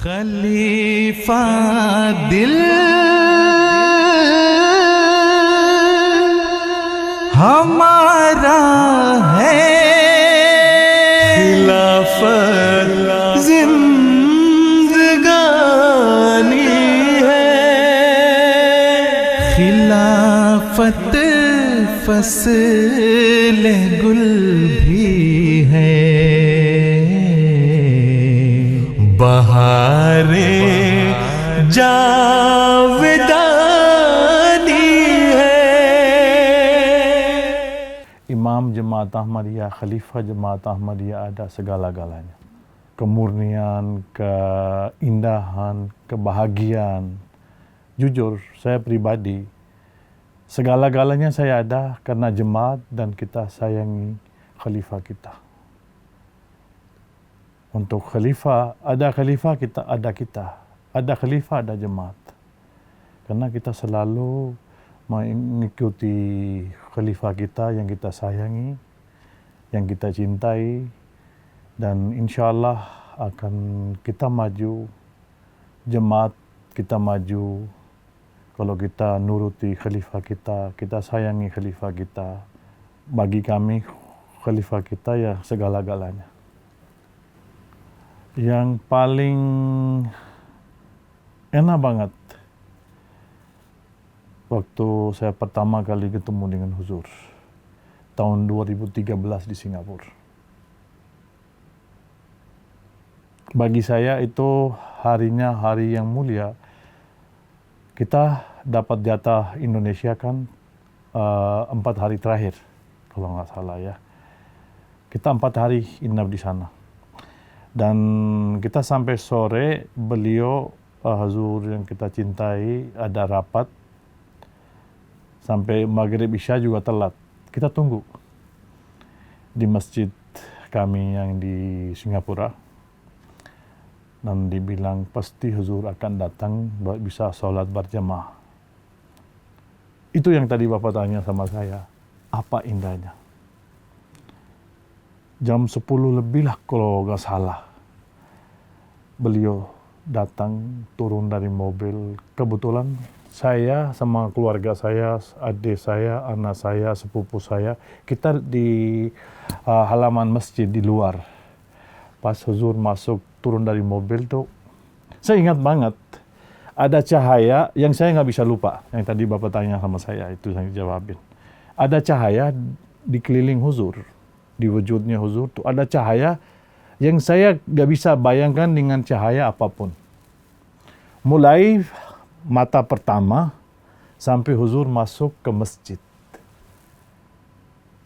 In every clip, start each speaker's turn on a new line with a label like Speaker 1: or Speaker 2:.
Speaker 1: खलीफा दिल हमारा है, खिलाफत जिंदगानी है, खिलाफत फसल गुल भी है, बहारे जावेदानी है.
Speaker 2: Imam Jemaat Ahmadiyah, Khalifah Jemaat Ahmadiyah ada segala-galanya. Kemurnian, keindahan, kebahagiaan. Jujur, saya pribadi, segala-galanya saya ada karena jemaat dan kita sayangi khalifah kita. Untuk khalifah, kita ada kita. Ada khalifah, ada jemaat. Karena kita selalu mengikuti khalifah kita yang kita sayangi, yang kita cintai, dan insya Allah akan kita maju, jemaat kita maju, kalau kita nuruti khalifah kita sayangi khalifah kita. Bagi kami, khalifah kita ya segala-galanya. Yang paling enak banget waktu saya pertama kali ketemu dengan Huzur tahun 2013 di Singapura. Bagi saya itu harinya hari yang mulia. Kita dapat jatah Indonesia kan 4 hari terakhir kalau nggak salah ya. Kita 4 hari inap di sana. Dan kita sampai sore, beliau Huzur yang kita cintai ada rapat. Sampai maghrib isya juga telat. Kita tunggu di masjid kami yang di Singapura. Dan dibilang pasti Huzur akan datang bisa sholat berjamaah. Itu yang tadi Bapak tanya sama saya. Apa indahnya? Jam 10 lebih lah kalau nggak salah. Beliau datang, turun dari mobil. Kebetulan saya sama keluarga saya, adik saya, anak saya, sepupu saya, kita di halaman masjid di luar. Pas Huzur masuk, turun dari mobil tuh, saya ingat banget, ada cahaya yang saya nggak bisa lupa. Yang tadi Bapak tanya sama saya, itu saya jawabin. Ada cahaya di keliling Huzur, di wujudnya Huzur tuh ada cahaya yang saya nggak bisa bayangkan dengan cahaya apapun. Mulai mata pertama sampai Huzur masuk ke masjid.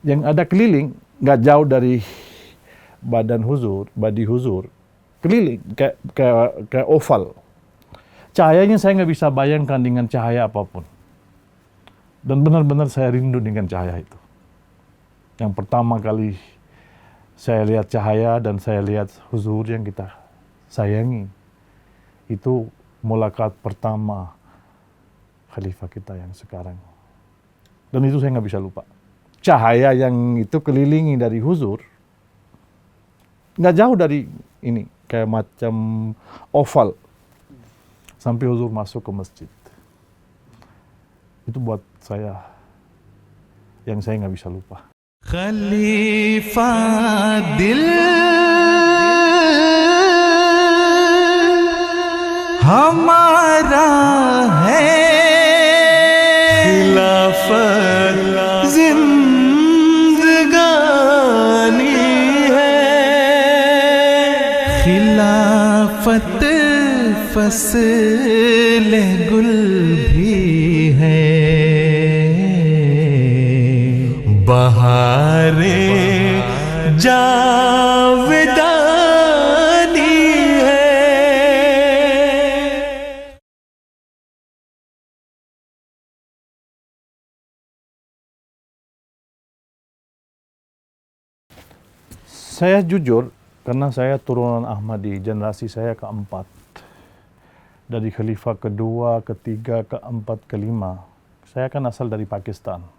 Speaker 2: Yang ada keliling, nggak jauh dari badan Huzur, badi Huzur, keliling kayak oval. Cahayanya saya nggak bisa bayangkan dengan cahaya apapun. Dan benar-benar saya rindu dengan cahaya itu. Yang pertama kali saya lihat cahaya dan saya lihat Huzur yang kita sayangi. Itu mulakat pertama khalifah kita yang sekarang. Dan itu saya nggak bisa lupa. Cahaya yang itu kelilingi dari Huzur, nggak jauh dari ini, kayak macam oval. Sampai Huzur masuk ke masjid. Itu buat saya, yang saya nggak bisa lupa.
Speaker 1: खलीफा दिल हमारा है, खिलाफत जिंदगानी है, खिलाफत फसल गुल भी है, बहारे जावेदानी है.
Speaker 2: Saya jujur, karena saya turunan Ahmadi, generasi saya keempat. Dari khalifah kedua, ketiga, keempat, kelima. Saya kan asal dari Pakistan.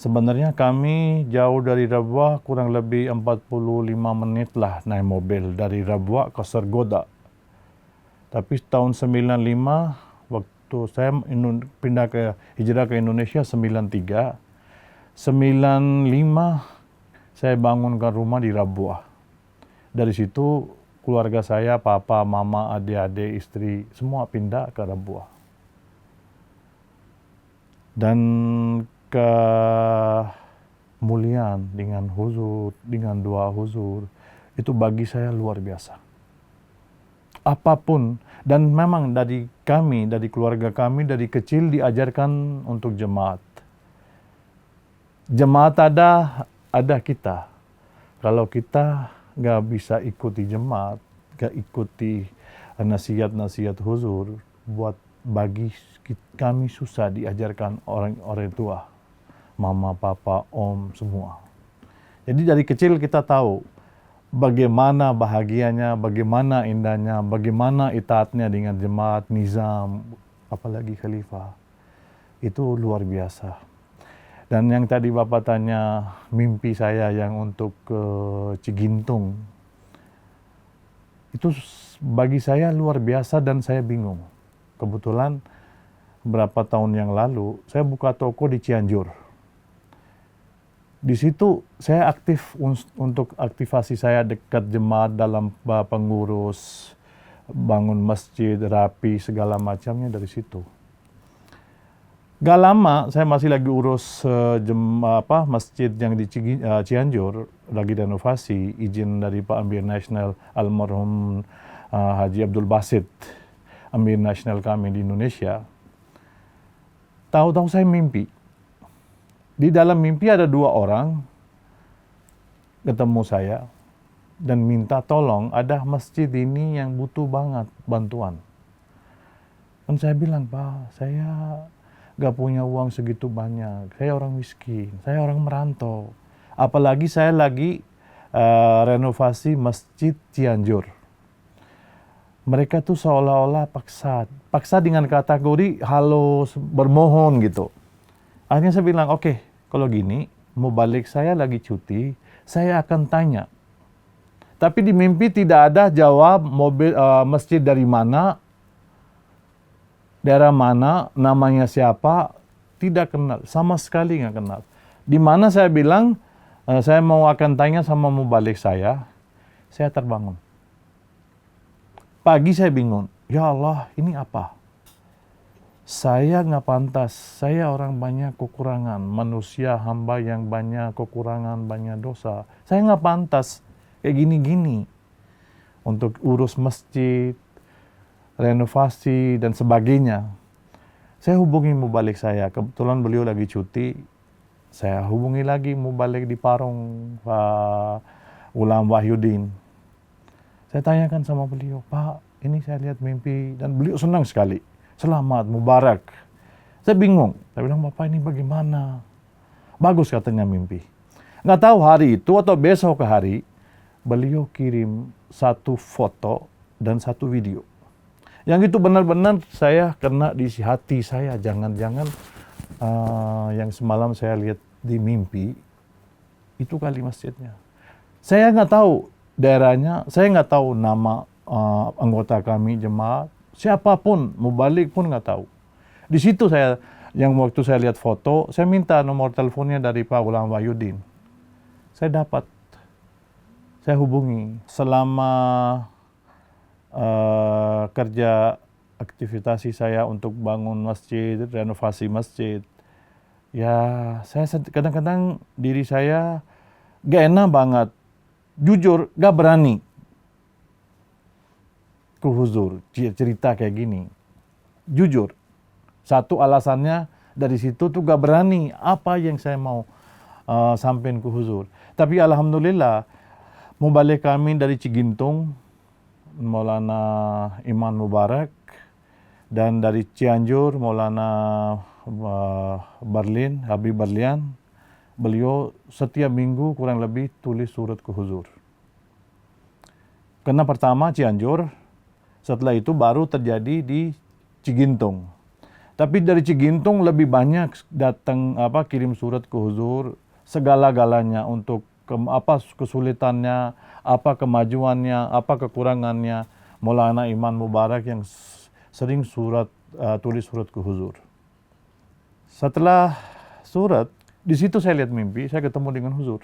Speaker 2: Sebenarnya kami jauh dari Rabwah kurang lebih 45 menit lah naik mobil dari Rabwah ke Sergoda. Tapi tahun 95 waktu saya pindah hijrah ke Indonesia 93, 95 saya bangunkan rumah di Rabuah. Dari situ keluarga saya, papa, mama, adik-adik, istri, semua pindah ke Rabuah. Dan kemuliaan dengan huzur, dengan doa huzur, itu bagi saya luar biasa. Apapun, dan memang dari kami, dari keluarga kami, dari kecil diajarkan untuk jemaat. Jemaat ada kita. Kalau kita nggak bisa ikuti jemaat, nggak ikuti nasihat-nasihat huzur, bagi kami susah diajarkan orang tua, mama, papa, om, semua. Jadi dari kecil kita tahu bagaimana bahagianya, bagaimana indahnya, bagaimana itaatnya dengan jemaat, nizam, apalagi khalifah. Itu luar biasa. Dan yang tadi Bapak tanya, mimpi saya yang untuk Cigintung, itu bagi saya luar biasa dan saya bingung. Kebetulan berapa tahun yang lalu, saya buka toko di Cianjur. Di situ saya aktif untuk aktivasi saya dekat jemaat dalam pengurus, bangun masjid, rapi, segala macamnya dari situ. Gak lama saya masih lagi urus masjid yang di Cianjur, lagi renovasi, izin dari Pak Amir Nasional almarhum Haji Abdul Basit, Amir Nasional kami di Indonesia. Tahu-tahu saya mimpi. Di dalam mimpi ada 2 orang ketemu saya dan minta tolong, ada masjid ini yang butuh banget bantuan. Dan saya bilang, Pak, saya gak punya uang segitu banyak. Saya orang miskin, saya orang merantau. Apalagi saya lagi renovasi masjid Cianjur. Mereka tuh seolah-olah paksa dengan kategori halus, bermohon gitu. Akhirnya saya bilang, oke, kalau gini, mau balik saya lagi cuti, saya akan tanya. Tapi di mimpi tidak ada jawab masjid dari mana, daerah mana, namanya siapa, tidak kenal, sama sekali nggak kenal. Di mana saya bilang, saya mau akan tanya sama mau balik saya terbangun. Pagi saya bingung, ya Allah, ini apa? Saya nggak pantas, saya orang banyak kekurangan, manusia hamba yang banyak kekurangan, banyak dosa. Saya nggak pantas kayak gini-gini untuk urus masjid, renovasi, dan sebagainya. Saya hubungi mubalik saya, kebetulan beliau lagi cuti. Saya hubungi lagi mubalik di Parung, Pak Ulam Wahyudin. Saya tanyakan sama beliau, Pak, ini saya lihat mimpi, dan beliau senang sekali. Selamat, mubarak. Saya bingung. Saya bilang, Bapak ini bagaimana? Bagus katanya mimpi. Nggak tahu hari itu atau besok ke hari, beliau kirim 1 foto dan 1 video. Yang itu benar-benar saya kena di hati saya. Jangan-jangan yang semalam saya lihat di mimpi, itu kali masjidnya. Saya nggak tahu daerahnya, saya nggak tahu nama anggota kami, jemaat. Siapapun, mau balik pun nggak tahu. Di situ yang waktu saya lihat foto, saya minta nomor teleponnya dari Pak Ulam Wahyudin. Saya dapat. Saya hubungi. Selama kerja aktivitas saya untuk bangun masjid, renovasi masjid, ya saya kadang-kadang diri saya gak enak banget. Jujur, gak berani ke huzur, cerita kayak gini. Jujur, satu alasannya dari situ tuh gak berani apa yang saya mau sampein ke huzur. Tapi alhamdulillah, mubalik kami dari Cigintung, Maulana Iman Mubarak, dan dari Cianjur, Maulana Berlin, Habib Berlian, beliau setiap minggu kurang lebih tulis surat ke huzur. Karena pertama Cianjur, setelah itu baru terjadi di Cigintung. Tapi dari Cigintung lebih banyak datang kirim surat ke huzur, segala-galanya untuk apa kesulitannya, apa kemajuannya, apa kekurangannya. Maulana Iman Mubarak yang sering tulis surat ke Huzur. Setelah surat, di situ saya lihat mimpi, saya ketemu dengan Huzur.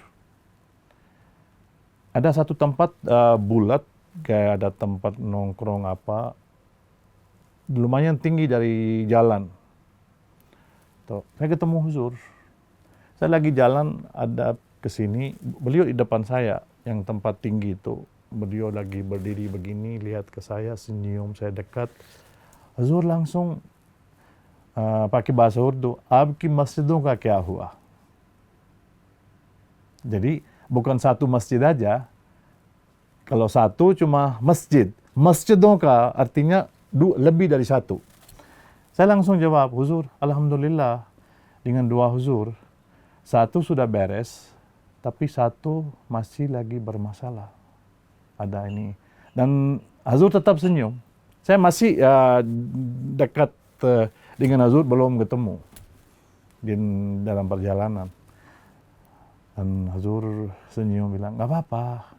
Speaker 2: Ada satu tempat bulat, kayak ada tempat nongkrong apa, lumayan tinggi dari jalan. Tuh, saya ketemu Huzur. Saya lagi jalan, ada kesini, beliau di depan saya, yang tempat tinggi itu. Beliau lagi berdiri begini, lihat ke saya, senyum, saya dekat. Huzur langsung pakai bahasa Urdu, "Abki masjidon ka kya hua?" Jadi bukan satu masjid aja. Kalau satu cuma masjid. Masjidon ka artinya lebih dari satu. Saya langsung jawab, "Huzur, alhamdulillah dengan doa Huzur, satu sudah beres, tapi satu masih lagi bermasalah." Ada ini. Dan Huzur tetap senyum. Saya masih dekat dengan Huzur, belum ketemu di dalam perjalanan. Dan Huzur senyum bilang, "Nggak apa-apa,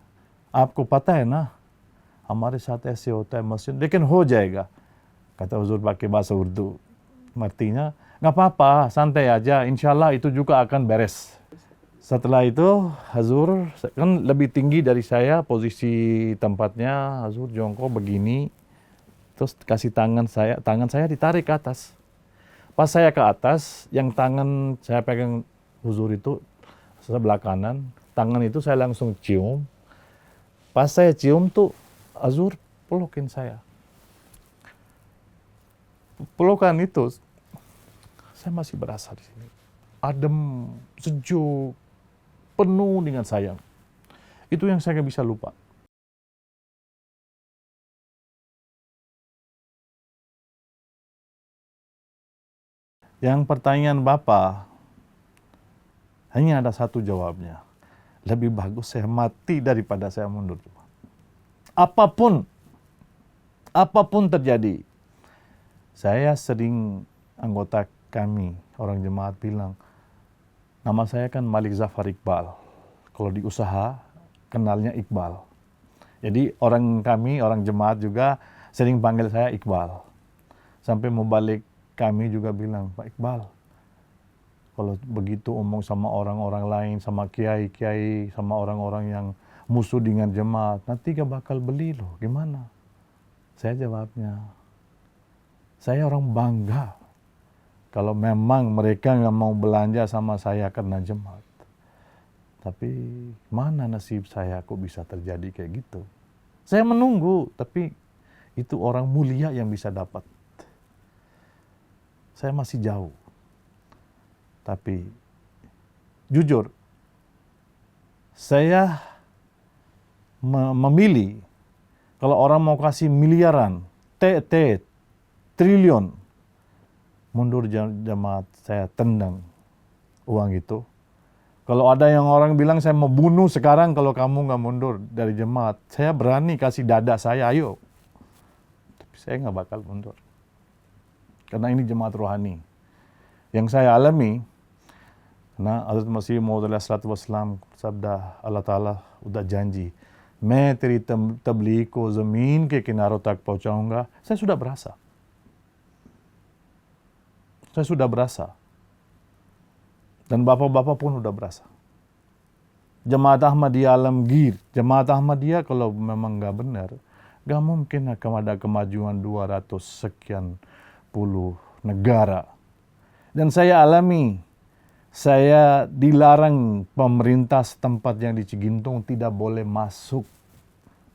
Speaker 2: आपको पता है ना, हमारे साथ ऐसे होता है मस्जिद, लेकिन हो जाएगा." Kata Huzur pakai bahasa Urdu. Artinya, nggak apa-apa, santai aja, insya Allah itu juga akan beres. Setelah itu, Huzur kan lebih tinggi dari saya, posisi tempatnya, Huzur jongkok begini, terus kasih tangan saya ditarik ke atas. Pas saya ke atas, yang tangan saya pegang Huzur itu sebelah kanan, tangan itu saya langsung cium. Pas saya cium tuh, Huzur pelukin saya. Pelukan itu, saya masih berasa di sini. Adem, sejuk, penuh dengan sayang. Itu yang saya nggak bisa lupa. Yang pertanyaan Bapak, hanya ada satu jawabnya. Lebih bagus saya mati daripada saya mundur. Apapun terjadi. Saya sering anggota kami, orang jemaat bilang, nama saya kan Malik Zafar Iqbal. Kalau di usaha, kenalnya Iqbal. Jadi orang jemaat juga sering panggil saya Iqbal. Sampai mau balik kami juga bilang, "Pak Iqbal, kalau begitu omong sama orang-orang lain, sama kiai-kiai, sama orang-orang yang musuh dengan jemaat, nanti gak bakal beli loh, gimana?" Saya jawabnya, saya orang bangga kalau memang mereka nggak mau belanja sama saya karena jemaat. Tapi mana nasib saya kok bisa terjadi kayak gitu? Saya menunggu, tapi itu orang mulia yang bisa dapat. Saya masih jauh. Tapi jujur, saya memilih kalau orang mau kasih miliaran, triliun, mundur jemaat, saya tendang uang itu. Kalau ada yang orang bilang saya mau bunuh sekarang kalau kamu nggak mundur dari jemaat, saya berani kasih dada saya, ayo. Tapi saya nggak bakal mundur. Karena ini jemaat rohani. Yang saya alami, karena Hazrat Masih Maud Wassalam sabda Allah Ta'ala udah janji, "Main teri tabligh ko zameen ke kinaron tak pahunchaunga." Saya sudah berasa. Saya sudah berasa. Dan bapak-bapak pun sudah berasa. Jemaat Ahmadiyah Alamgir, Jemaat Ahmadiyah kalau memang nggak benar, nggak mungkin akan ada kemajuan 200 sekian puluh negara. Dan saya alami, saya dilarang pemerintah setempat yang di Cigintung tidak boleh masuk.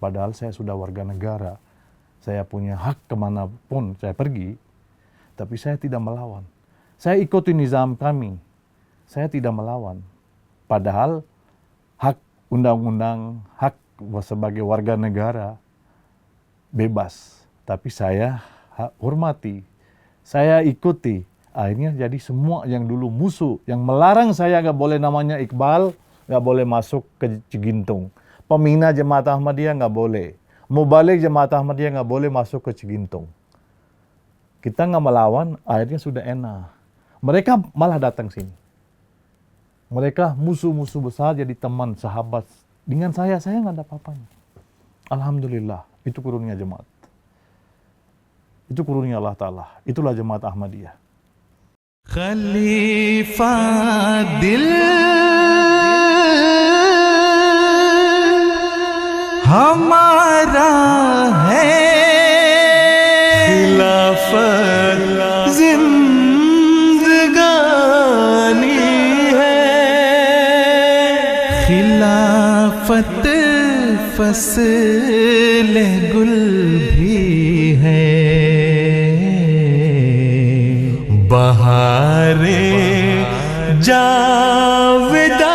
Speaker 2: Padahal saya sudah warga negara. Saya punya hak kemanapun saya pergi, tapi saya tidak melawan. Saya ikuti nizam kami. Saya tidak melawan. Padahal hak undang-undang, hak sebagai warga negara bebas. Tapi saya hormati. Saya ikuti. Akhirnya jadi semua yang dulu musuh, yang melarang saya nggak boleh namanya Iqbal, nggak boleh masuk ke Cigintung. Pembina Jemaat Ahmadiyah nggak boleh. Mubalik Jemaat Ahmadiyah nggak boleh masuk ke Cigintung. Kita nggak melawan, akhirnya sudah enak. Mereka malah datang sini. Mereka musuh-musuh besar jadi teman, sahabat. Dengan saya nggak ada apa-apanya. Alhamdulillah, itu kurunnya jemaat. Itu kurnia Allah Ta'ala. Itulah jemaat Ahmadiyah.
Speaker 1: खलीफा दिल हमारा है, खिलाफत जिंदगानी है, खिलाफत फसल गुल भी है, बहारे जावेदा